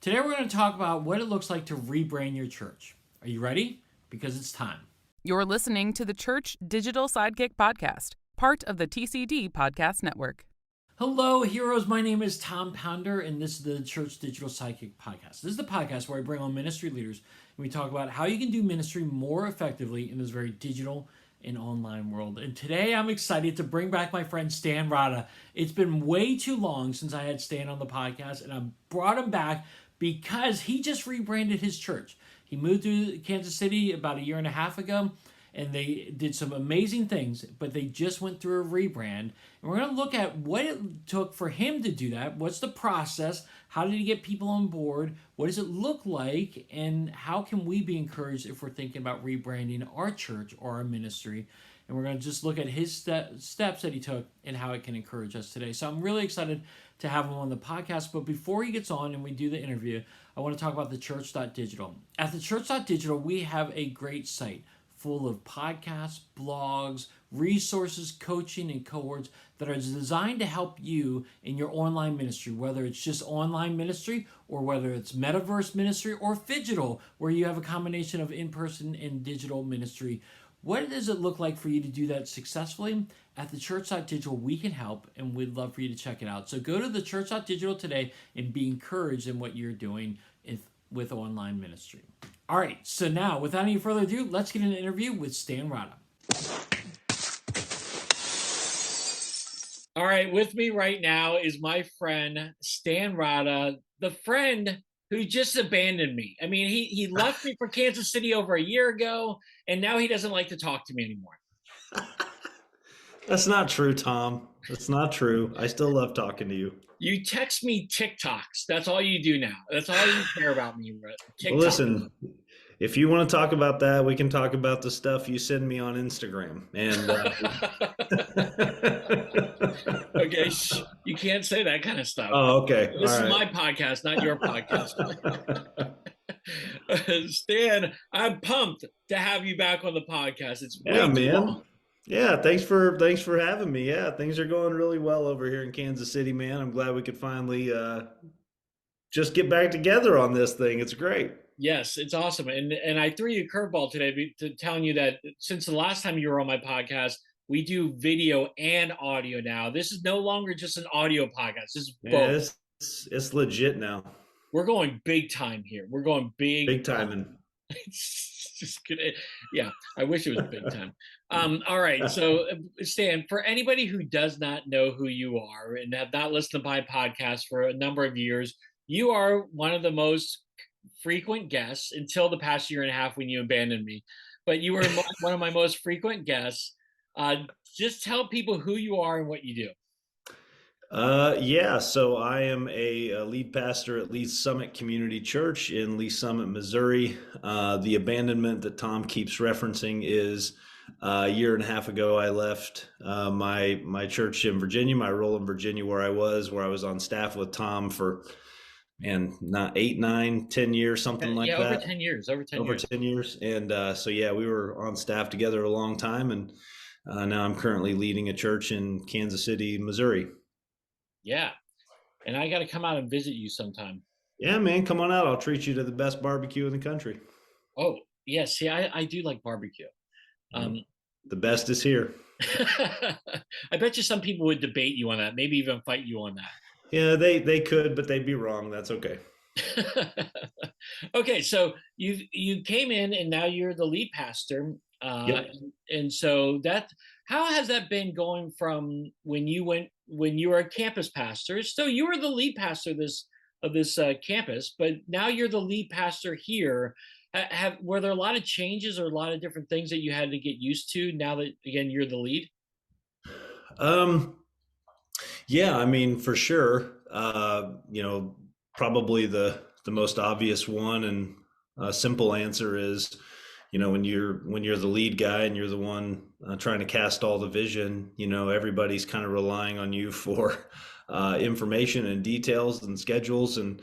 Today we're going to talk about what it looks like to rebrand your church. Are you ready? Because it's time. You're listening to the Church Digital Sidekick Podcast, part of the TCD Podcast Network. Hello, heroes. My name is Tom Pounder, and this is the Church Digital Sidekick Podcast. This is the podcast where I bring on ministry leaders, and we talk about how you can do ministry more effectively in this very digital and online world. And today I'm excited to bring back my friend Stan Rodda. It's been way too long since I had Stan on the podcast, and I brought him back because he just rebranded his church. He moved to Kansas City about a year and a half ago, and they did some amazing things, but they just went through a rebrand. And we're going to look at what it took for him to do that. What's the process? How did he get people on board? What does it look like? And how can we be encouraged if we're thinking about rebranding our church or our ministry? And we're going to just look at his steps that he took and how it can encourage us today. So I'm really excited to have him on the podcast. But before he gets on and we do the interview, I want to talk about theChurch.digital. At theChurch.digital, we have a great site full of podcasts, blogs, resources, coaching, and cohorts that are designed to help you in your online ministry, whether it's just online ministry or whether it's metaverse ministry or phygital, where you have a combination of in-person and digital ministry. What does it look like for you to do that successfully? At theChurch.digital, we can help, and we'd love for you to check it out. So go to theChurch.digital today and be encouraged in what you're doing with online ministry. All right, so now, without any further ado, let's get an interview with Stan Rodda. All right, with me right now is my friend, Stan Rodda, the friend who just abandoned me. I mean, he left me for Kansas City over a year ago, and now he doesn't like to talk to me anymore. That's not true, Tom. That's not true. I still love talking to you. You text me TikToks. That's all you do now. That's all you care about me. Well, listen, if you want to talk about that, we can talk about the stuff you send me on Instagram. And okay, you can't say that kind of stuff. Oh, okay. This is my podcast, not your podcast. Stan, I'm pumped to have you back on the podcast. It's way too long. Yeah, thanks for having me. Yeah, things are going really well over here in Kansas City, man. I'm glad we could finally just get back together on this thing. It's great. Yes, it's awesome. And I threw you a curveball today to telling you that since the last time you were on my podcast, we do video and audio now. This is no longer just an audio podcast. This is both. It's legit now. We're going big time here. We're going big time. It's just gonna, yeah, I wish it was big time. All right, so Stan, for anybody who does not know who you are and have not listened to my podcast for a number of years, you are one of the most frequent guests until the past year and a half when you abandoned me. But you were one of my most frequent guests. Just tell people who you are and what you do. So I am a lead pastor at Lee's Summit Community Church in Lee's Summit, Missouri. The abandonment that Tom keeps referencing is a year and a half ago. I left my church in Virginia, my role in Virginia, where I was on staff with Tom for not 8, 9, 10 years, something like that. Over 10 years. Over 10 years. And we were on staff together a long time. And now I'm currently leading a church in Kansas City, Missouri. Yeah. And I got to come out and visit you sometime. Yeah, man, come on out. I'll treat you to the best barbecue in the country. Oh, yeah. See, I do like barbecue. The best is here. I bet you some people would debate you on that, maybe even fight you on that. Yeah, they could, but they'd be wrong. That's okay. Okay, so you came in and now you're the lead pastor. Yep. And so how has that been going from when you were a campus pastor? So you were the lead pastor of this campus, but now you're the lead pastor here. Were there a lot of changes or a lot of different things that you had to get used to now that, again, you're the lead? Yeah, I mean, for sure. Probably the most obvious one and simple answer is, when you're the lead guy and you're the one trying to cast all the vision, everybody's kind of relying on you for information and details and schedules and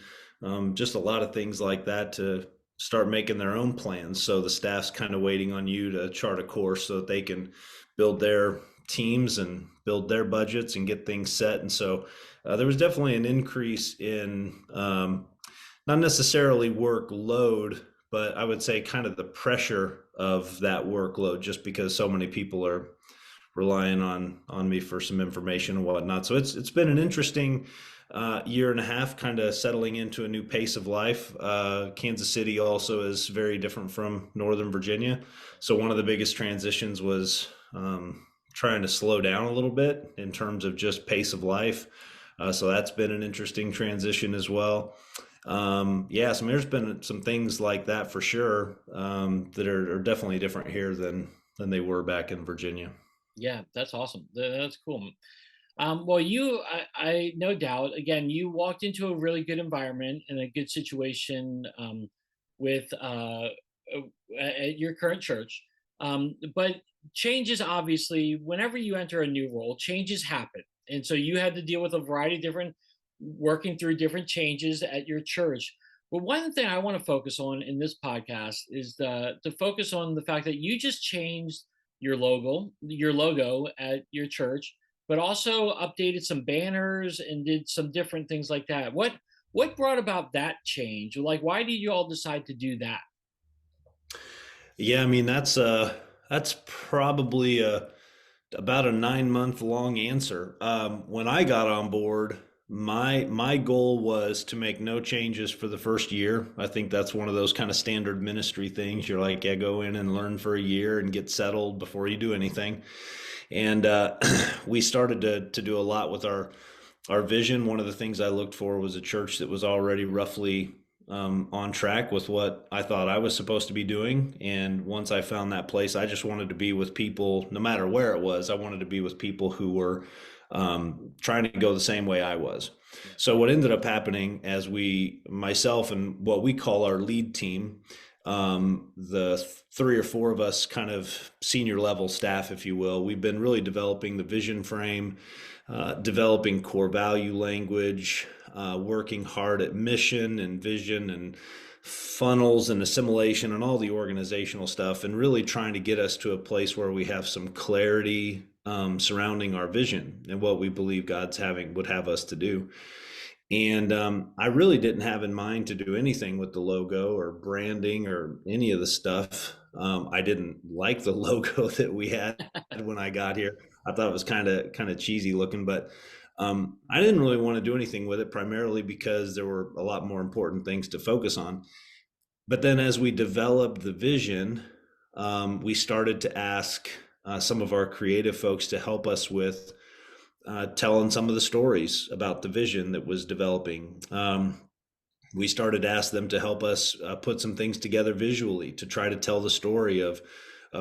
just a lot of things like that to start making their own plans. So the staff's kind of waiting on you to chart a course so that they can build their teams and build their budgets and get things set. And so there was definitely an increase in not necessarily workload, but I would say kind of the pressure of that workload, just because so many people are relying on me for some information and whatnot. So it's been an interesting year and a half, kind of settling into a new pace of life. Kansas City also is very different from Northern Virginia, so one of the biggest transitions was trying to slow down a little bit in terms of just pace of life. So that's been an interesting transition as well. Yeah, so there's been some things like that for sure, that are definitely different here than they were back in Virginia. Yeah, that's awesome. That's cool. Well, I no doubt, again, you walked into a really good environment and a good situation with at your current church. But changes, obviously, whenever you enter a new role, changes happen. And so you had to deal with a variety of different, working through different changes at your church. But one thing I want to focus on in this podcast is to focus on the fact that you just changed your logo at your church, but also updated some banners and did some different things like that. What brought about that change? Like, why did you all decide to do that? Yeah, I mean that's probably about a 9 month long answer. When I got on board, my goal was to make no changes for the first year. I think that's one of those kind of standard ministry things. You're like, yeah, go in and learn for a year and get settled before you do anything. And we started to do a lot with our vision. One of the things I looked for was a church that was already roughly on track with what I thought I was supposed to be doing. And once I found that place, I just wanted to be with people, no matter where it was. I wanted to be with people who were trying to go the same way I was. So what ended up happening, as myself and what we call our lead team, the three or four of us kind of senior level staff, if you will, we've been really developing the vision frame, developing core value language, working hard at mission and vision and funnels and assimilation and all the organizational stuff, and really trying to get us to a place where we have some clarity surrounding our vision and what we believe would have us to do. And I really didn't have in mind to do anything with the logo or branding or any of the stuff. I didn't like the logo that we had when I got here. I thought it was kind of cheesy looking, but I didn't really want to do anything with it, primarily because there were a lot more important things to focus on. But then as we developed the vision, we started to ask some of our creative folks to help us with telling some of the stories about the vision that was developing. We started to ask them to help us put some things together visually to try to tell the story of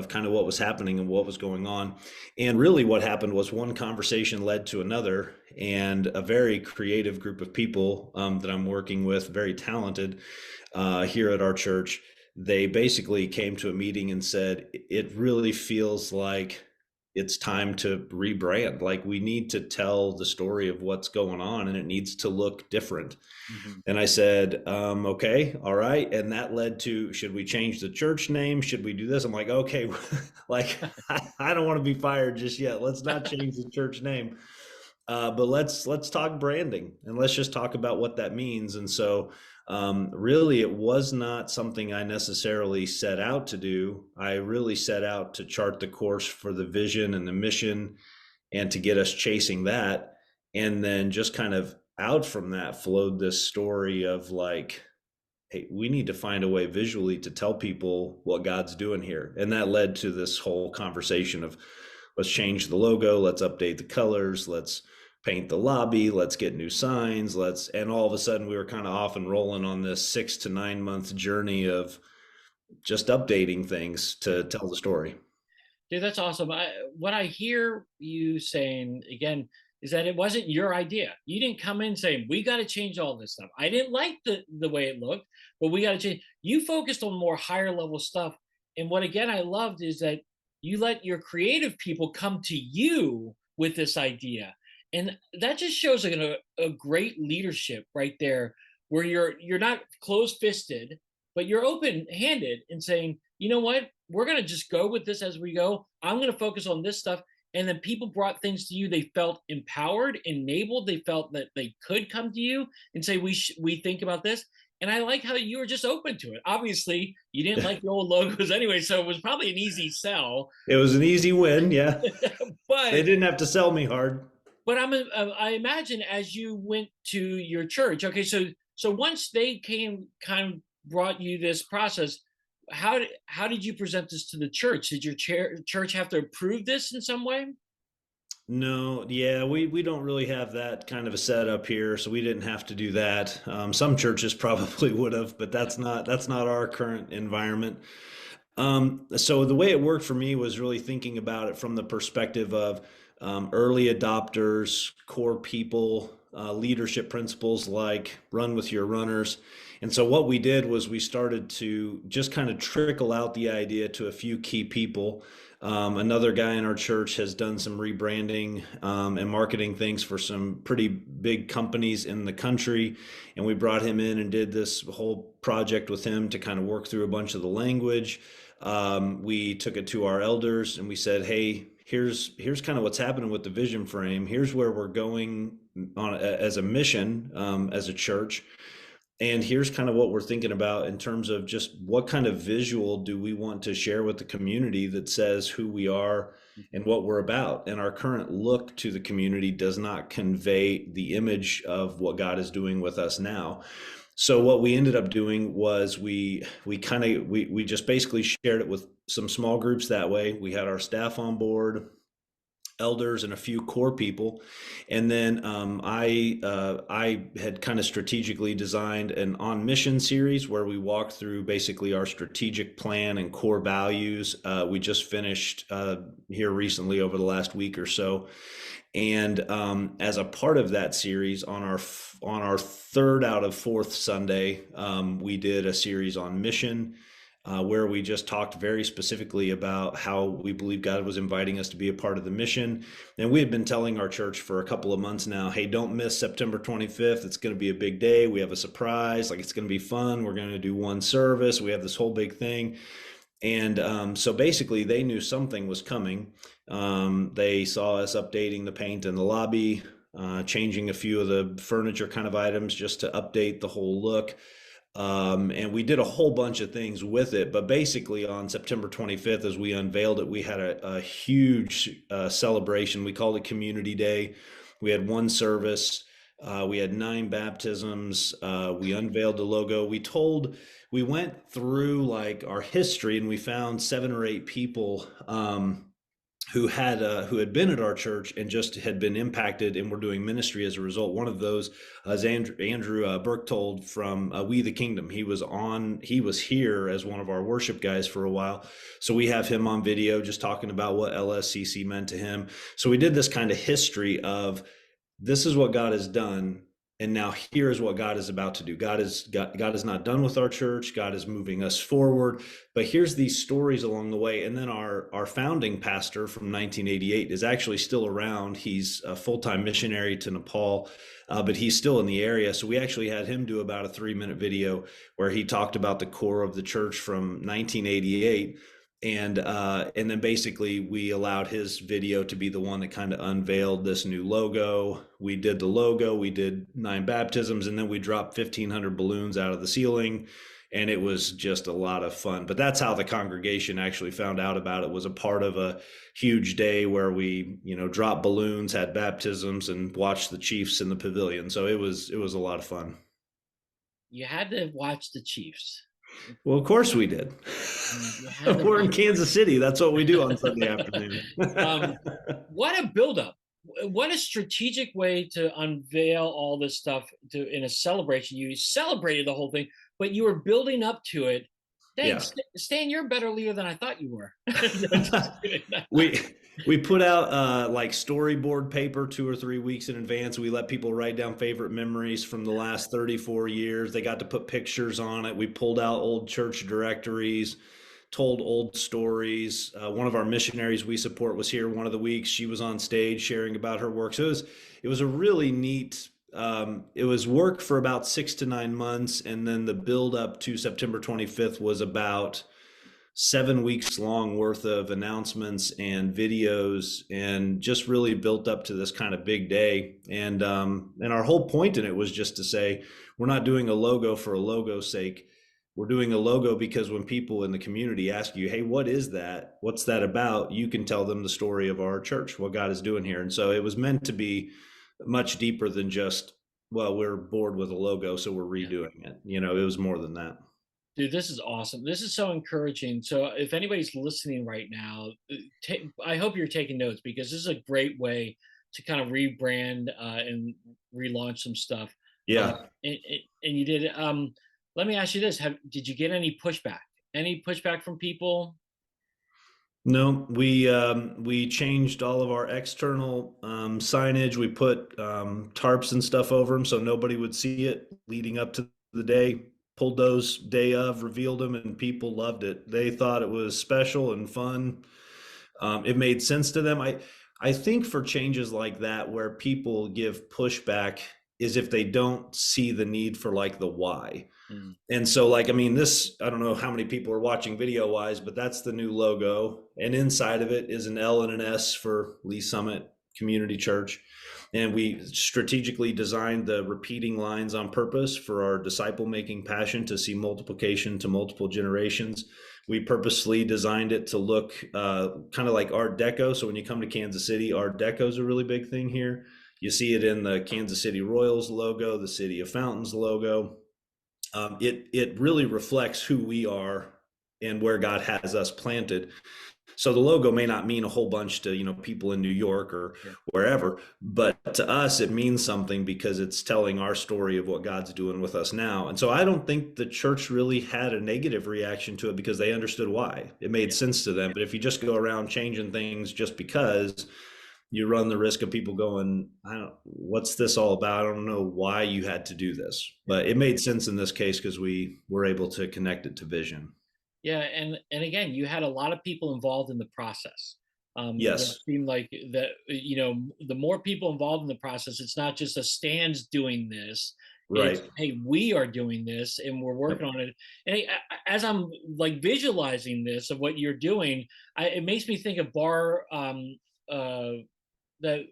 kind of what was happening and what was going on. And really what happened was one conversation led to another, and a very creative group of people that I'm working with, very talented here at our church, they basically came to a meeting and said, it really feels like it's time to rebrand. Like, we need to tell the story of what's going on and it needs to look different. Mhm. And I said, okay, all right. And that led to, should we change the church name? Should we do this? I'm like, okay, like, I don't want to be fired just yet. Let's not change the church name. But let's talk branding, and let's just talk about what that means. And so really, it was not something I necessarily set out to do. I really set out to chart the course for the vision and the mission, and to get us chasing that. And then just kind of out from that flowed this story of like, hey, we need to find a way visually to tell people what God's doing here. And that led to this whole conversation of, let's change the logo, let's update the colors, let's paint the lobby, let's get new signs, and all of a sudden we were kind of off and rolling on this 6 to 9 month journey of just updating things to tell the story. Dude, that's awesome. What I hear you saying again is that it wasn't your idea. You didn't come in saying, we got to change all this stuff. I didn't like the way it looked, but we got to change. You focused on more higher level stuff. And what, again, I loved is that you let your creative people come to you with this idea. And that just shows like a great leadership right there, where you're not closed fisted, but you're open handed and saying, you know what, we're going to just go with this as we go. I'm going to focus on this stuff. And then people brought things to you. They felt empowered, enabled. They felt that they could come to you and say, we think about this. And I like how you were just open to it. Obviously, you didn't like the old logos anyway, so it was probably an easy sell. It was an easy win. Yeah. They But didn't have to sell me hard. I imagine as you went to your church, okay, so once they came, kind of brought you this process, how did you present this to the church? Did your church have to approve this in some way? No, yeah, we don't really have that kind of a setup here, so we didn't have to do that. Some churches probably would have, but that's not our current environment. So the way it worked for me was really thinking about it from the perspective of early adopters, core people, leadership principles like run with your runners. And so what we did was we started to just kind of trickle out the idea to a few key people. Another guy in our church has done some rebranding and marketing things for some pretty big companies in the country. And we brought him in and did this whole project with him to kind of work through a bunch of the language. We took it to our elders and we said, hey, here's kind of what's happening with the vision frame. Here's where we're going on as a mission, as a church. And here's kind of what we're thinking about in terms of just what kind of visual do we want to share with the community that says who we are and what we're about. And our current look to the community does not convey the image of what God is doing with us now. So what we ended up doing was we just basically shared it with some small groups that way. We had our staff on board, elders, and a few core people, and then I had kind of strategically designed an on mission series where we walked through basically our strategic plan and core values. We just finished here recently over the last week or so, and as a part of that series, on our third out of fourth Sunday, we did a series on mission, where we just talked very specifically about how we believe God was inviting us to be a part of the mission. And we had been telling our church for a couple of months now, hey, don't miss September 25th. It's going to be a big day. We have a surprise. Like, it's going to be fun. We're going to do one service. We have this whole big thing. And so basically they knew something was coming. They saw us updating the paint in the lobby, changing a few of the furniture kind of items just to update the whole look. And we did a whole bunch of things with it. But basically on September 25th, as we unveiled it, we had a huge celebration. We called it Community Day. We had one service. We had 9 baptisms. We unveiled the logo. We went through like our history, and we found 7 or 8 people who had been at our church and just had been impacted and were doing ministry as a result. One of those is Andrew Berchtold from We the Kingdom. He was here as one of our worship guys for a while. So we have him on video just talking about what LSCC meant to him. So we did this kind of history of, this is what God has done, and now here is what God is about to do. God is not done with our church. God is moving us forward. But here's these stories along the way. And then our founding pastor from 1988 is actually still around. He's a full-time missionary to Nepal, but he's still in the area. So we actually had him do about a 3-minute video where he talked about the core of the church from 1988. And then basically we allowed his video to be the one that kind of unveiled this new logo. We did the logo, we did 9 baptisms, and then we dropped 1,500 balloons out of the ceiling. And it was just a lot of fun. But that's how the congregation actually found out about it, was a part of a huge day where we, dropped balloons, had baptisms, and watched the Chiefs in the pavilion. So it was a lot of fun. You had to watch the Chiefs. Well, of course we did. We're in Kansas City. That's what we do on Sunday afternoon. What a buildup. What a strategic way to unveil all this stuff in a celebration. You celebrated the whole thing, but you were building up to it. Thanks, yeah. Stan, you're a better leader than I thought you were. We put out like storyboard paper 2 or 3 weeks in advance. We let people write down favorite memories from the last 34 years. They got to put pictures on it. We pulled out old church directories, told old stories. One of our missionaries we support was here one of the weeks. She was on stage sharing about her work. So it was a really neat. It was work for about 6 to 9 months, and then the build up to September 25th was about 7 weeks long worth of announcements and videos, and just really built up to this kind of big day. And our whole point in it was just to say, we're not doing a logo for a logo's sake. We're doing a logo because when people in the community ask you, hey, what is that? What's that about? You can tell them the story of our church, what God is doing here. And so it was meant to be much deeper than just, well, we're bored with a logo, so we're Yeah. redoing it. It was more than that. Dude, this is awesome. This is so encouraging. So, if anybody's listening right now, I hope you're taking notes because this is a great way to kind of rebrand and relaunch some stuff. Uh, Yeah. and you did it. Let me ask you this: did you get any pushback? Any pushback from people? No, we changed all of our external signage. We put tarps and stuff over them so nobody would see it leading up to the day. Pulled those day of, revealed them, and people loved it. They thought it was special and fun. It made sense to them. I think for changes like that, where people give pushback, is if they don't see the need for like the why. Mm, And so, like, I mean, this, I don't know how many people are watching video wise, but that's the new logo. And inside of it is an L and an S for Lee Summit Community Church. And we strategically designed the repeating lines on purpose for our disciple making passion to see multiplication to multiple generations. We purposely designed it to look kind of like Art Deco. So when you come to Kansas City, Art Deco is a really big thing here. You see it in the Kansas City Royals logo, the City of Fountains logo. It really reflects who we are and where God has us planted. So the logo may not mean a whole bunch to people in New York or sure. wherever, but to us it means something because it's telling our story of what God's doing with us now. And so I don't think the church really had a negative reaction to it because they understood why. It made Yeah. sense to them. But if you just go around changing things just because, you run the risk of people going, what's this all about? I don't know why you had to do this, Yeah. but it made sense in this case because we were able to connect it to vision. Yeah, and again, you had a lot of people involved in the process. It Yes, seemed like that, the more people involved in the process, it's not just a stands doing this. It's, right. hey, we are doing this and we're working Yep. on it. And as I'm like visualizing this of what you're doing, it makes me think of uh, the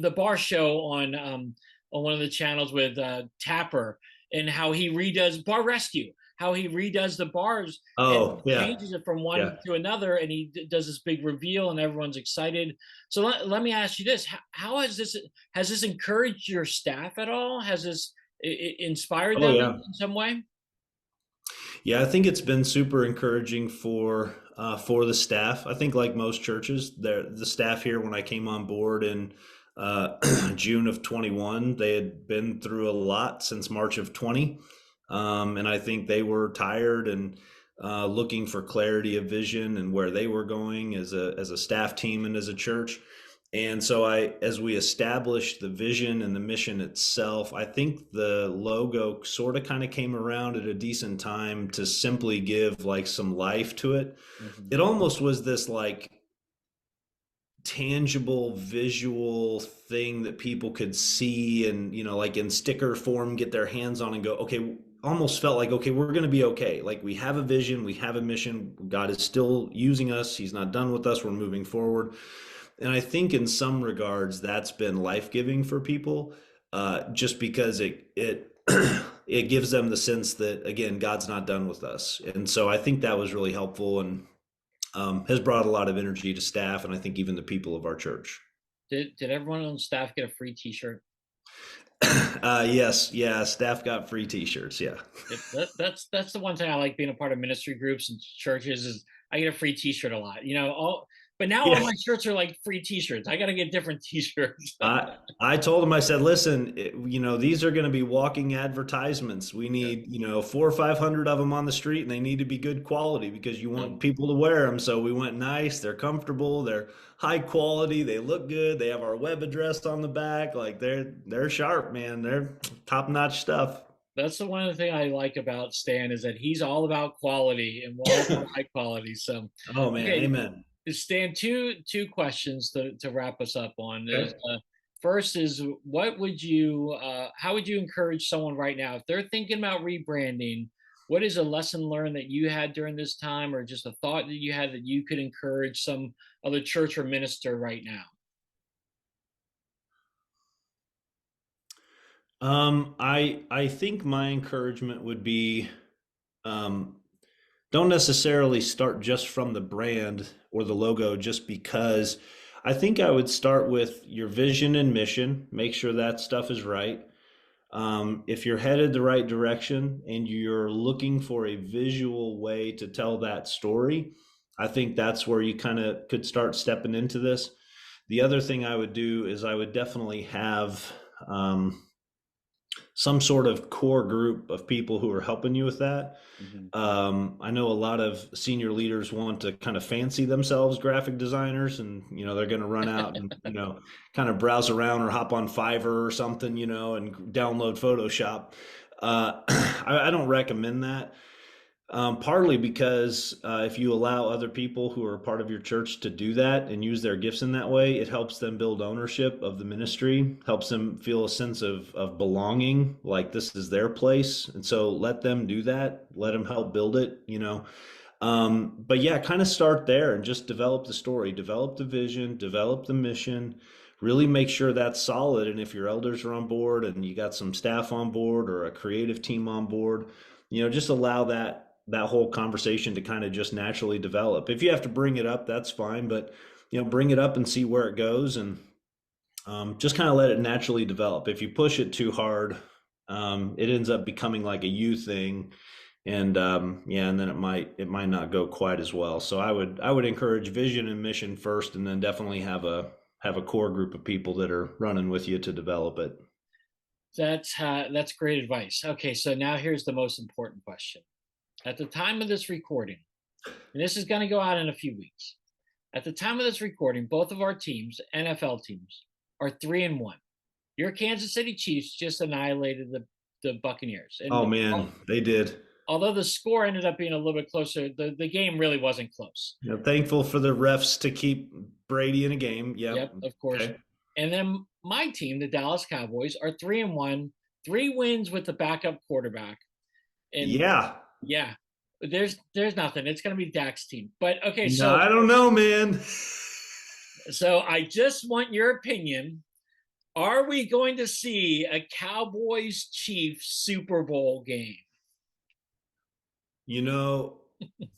the bar show on one of the channels with Tapper and how he redoes Bar Rescue, how he redoes the bars and Oh, yeah. changes it from one Yeah. to another, and he does this big reveal, and everyone's excited. So let me ask you this: how has this encouraged your staff at all? Has this inspired Oh, them yeah. in some way? Yeah, I think it's been super encouraging for the staff. I think like most churches, the staff here when I came on board in June of 21, they had been through a lot since March of 20, and I think they were tired and looking for clarity of vision and where they were going as a staff team and as a church. And so as we established the vision and the mission itself, I think the logo sort of kind of came around at a decent time to simply give like some life to it. Mhm. It almost was this like tangible visual thing that people could see and like in sticker form get their hands on and go, okay, almost felt like, okay, we're going to be okay. Like we have a vision, we have a mission, God is still using us, he's not done with us, we're moving forward. And I think in some regards that's been life-giving for people, just because it it gives them the sense that again God's not done with us. And so I think that was really helpful and has brought a lot of energy to staff and I think even the people of our church. Did everyone on staff get a free T-shirt? Yes, yeah, staff got free T-shirts. Yeah, Yep, that's the one thing I like being a part of ministry groups and churches is I get a free T-shirt a lot. But now all yeah. my shirts are like free T-shirts. I got to get different T-shirts. I told him, I said, listen, these are going to be walking advertisements. We Yeah. need, 400 or 500 of them on the street and they need to be good quality because you want Um, people to wear them. So we went nice. They're comfortable. They're high quality. They look good. They have our web address on the back. Like they're sharp, man. They're top notch stuff. that's the one thing I like about Stan is that he's all about quality and all about high quality. So, Oh man. okay, Amen. Stan, two questions to wrap us up on is Okay. first is how would you encourage someone right now if they're thinking about rebranding? what is a lesson learned that you had during this time, or just a thought that you had that you could encourage some other church or minister right now? I think my encouragement would be, um, don't necessarily start just from the brand or the logo just because. I think I would start with your vision and mission, make sure that stuff is right. If you're headed the right direction and you're looking for a visual way to tell that story, I think that's where you kind of could start stepping into this. The other thing I would do is I would definitely have um, some sort of core group of people who are helping you with that. Mhm. I know a lot of senior leaders want to kind of fancy themselves graphic designers, and they're going to run out and kind of browse around or hop on Fiverr or something, and download Photoshop. I don't recommend that. Partly because if you allow other people who are part of your church to do that and use their gifts in that way, it helps them build ownership of the ministry, helps them feel a sense of belonging, like this is their place. And so let them do that, let them help build it. But yeah, kind of start there and just develop the story, develop the vision, develop the mission, really make sure that's solid. And if your elders are on board and you got some staff on board or a creative team on board, just allow that whole conversation to kind of just naturally develop. If you have to bring it up, that's fine, but bring it up and see where it goes, and just kind of let it naturally develop. If you push it too hard, it ends up becoming like a you thing, and yeah, and then it might not go quite as well. So I would encourage vision and mission first, and then definitely have a core group of people that are running with you to develop it. That's great advice. Okay, so now here's the most important question. At the time of this recording, and this is going to go out in a few weeks. At the time of this recording, both of our teams, NFL teams, are 3-1. Your Kansas City Chiefs just annihilated the Buccaneers. Oh man, they did. Although the score ended up being a little bit closer, the game really wasn't close. Thankful for the refs to keep Brady in a game. Yep, of course. Okay. And then my team, the Dallas Cowboys, are 3-1, 3 wins with the backup quarterback. And Yeah. yeah, there's nothing. It's going to be Dak's team. But okay, No, so I don't know, man. so I just want your opinion. Are we going to see a Cowboys Chiefs Super Bowl game? You know,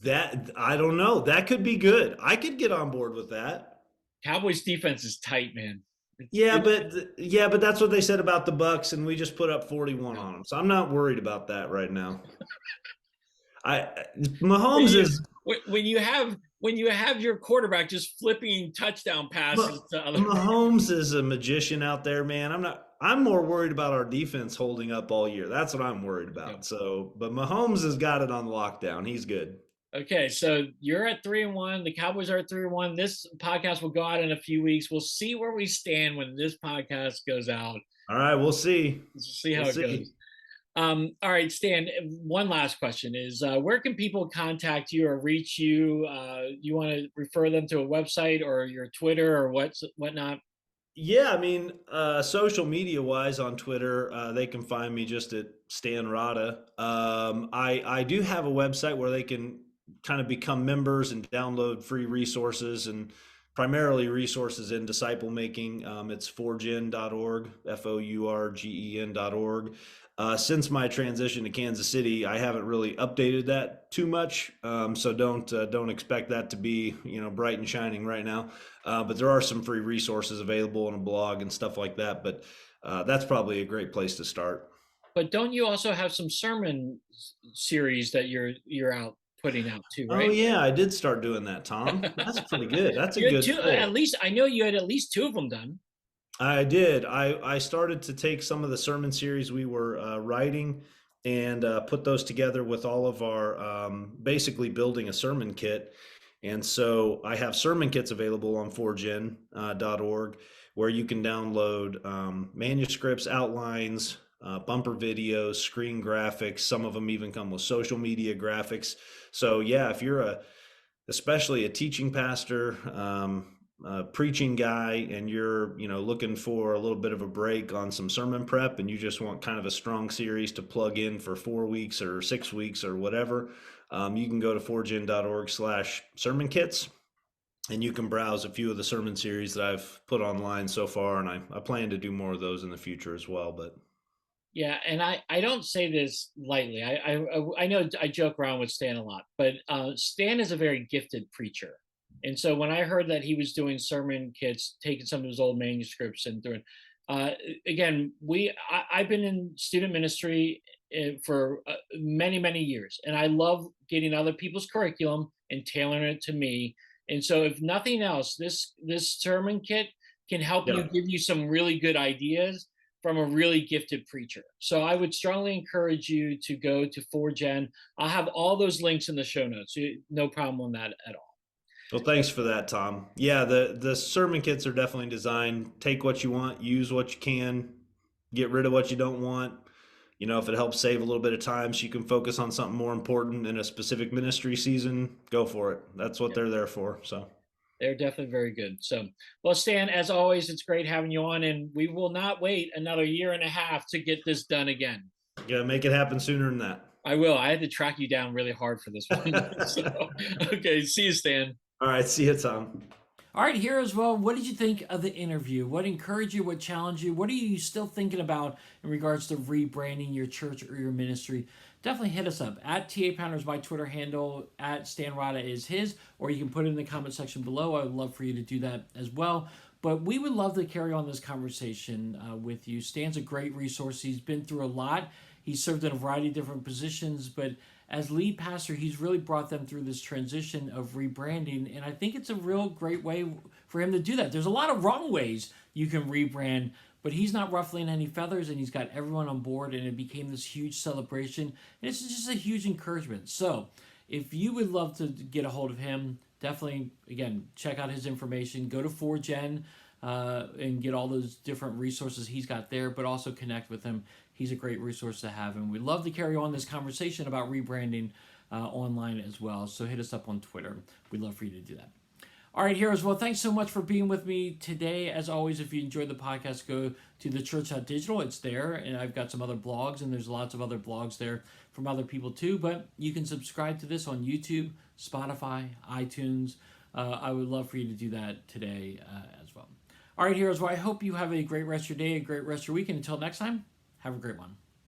that I don't know. That could be good. I could get on board with that. Cowboys defense is tight, man. But that's what they said about the Bucks, and we just put up 41 on them. So I'm not worried about that right now. Mahomes is when you have your quarterback just flipping touchdown passes to other. Mahomes is a magician out there, man. I'm more worried about our defense holding up all year. That's what I'm worried about. Yeah. So, but Mahomes has got it on lockdown. He's good. Okay, so you're at 3-1. The Cowboys are at 3-1. This podcast will go out in a few weeks. We'll see where we stand when this podcast goes out. All right, we'll see. We'll see how it goes. All right, Stan, one last question is where can people contact you or reach you? You want to refer them to a website or your Twitter or whatnot? Yeah, I mean, social media wise on Twitter, they can find me just at Stan Rodda. I do have a website where they can kind of become members and download free resources, and primarily resources in disciple making. It's fourgen.org, fourgen.org. Since my transition to Kansas City, I haven't really updated that too much, so don't expect that to be bright and shining right now. But there are some free resources available on a blog and stuff like that. But that's probably a great place to start. But don't you also have some sermon series that you're out putting out too, right? Oh yeah, I did start doing that, Tom. That's pretty good. That's a good goal. At least I know you had at least 2 of them done. I did. I started to take some of the sermon series we were writing and put those together with all of our basically building a sermon kit. And so I have sermon kits available on fourgen.org where you can download manuscripts, outlines, bumper videos, screen graphics. Some of them even come with social media graphics. So yeah, if you're especially a teaching pastor, preaching guy and you're, looking for a little bit of a break on some sermon prep and you just want kind of a strong series to plug in for 4 weeks or 6 weeks or whatever, you can go to forgen.org/sermon kits and you can browse a few of the sermon series that I've put online so far. And I plan to do more of those in the future as well. But Yeah, and I don't say this lightly. I know I joke around with Stan a lot, but Stan is a very gifted preacher, and so when I heard that he was doing sermon kits, taking some of his old manuscripts and doing, uh, again, I've been in student ministry for many years, and I love getting other people's curriculum and tailoring it to me. And so, if nothing else, this sermon kit can help you, yeah. give you some really good ideas from a really gifted preacher. So I would strongly encourage you to go to 4gen. I'll have all those links in the show notes. No problem on that at all. Well, thanks for that, Tom. Yeah, the sermon kits are definitely designed. Take what you want, use what you can, get rid of what you don't want. If it helps save a little bit of time so you can focus on something more important in a specific ministry season, go for it. That's what they're there for. So they're definitely very good. So, well, Stan, as always, it's great having you on, and we will not wait another year and a half to get this done again. yeah, make it happen sooner than that. I will. I had to track you down really hard for this one. So, okay, see you, Stan. All right, see you, Tom. All right, heroes. Well, what did you think of the interview? What encouraged you? What challenged you? What are you still thinking about in regards to rebranding your church or your ministry? Definitely hit us up. At TA Pounder is my Twitter handle. At Stan Rodda is his. Or you can put it in the comment section below. I would love for you to do that as well. But we would love to carry on this conversation with you. Stan's a great resource. He's been through a lot. He's served in a variety of different positions, but as lead pastor, he's really brought them through this transition of rebranding, and I think it's a real great way for him to do that. There's a lot of wrong ways you can rebrand, but he's not ruffling any feathers, and he's got everyone on board, and it became this huge celebration, and it's just a huge encouragement. So if you would love to get a hold of him, definitely, again, check out his information. Go to 4gen and get all those different resources he's got there, but also connect with him. He's a great resource to have, and we'd love to carry on this conversation about rebranding online as well. So hit us up on Twitter. We'd love for you to do that. All right, heroes. Well, thanks so much for being with me today. As always, if you enjoyed the podcast, go to thechurch.digital. It's there, and I've got some other blogs, and there's lots of other blogs there from other people too. But you can subscribe to this on YouTube, Spotify, iTunes. I would love for you to do that today as well. All right, heroes. Well, I hope you have a great rest of your day, a great rest of your week, and until next time, have a great one.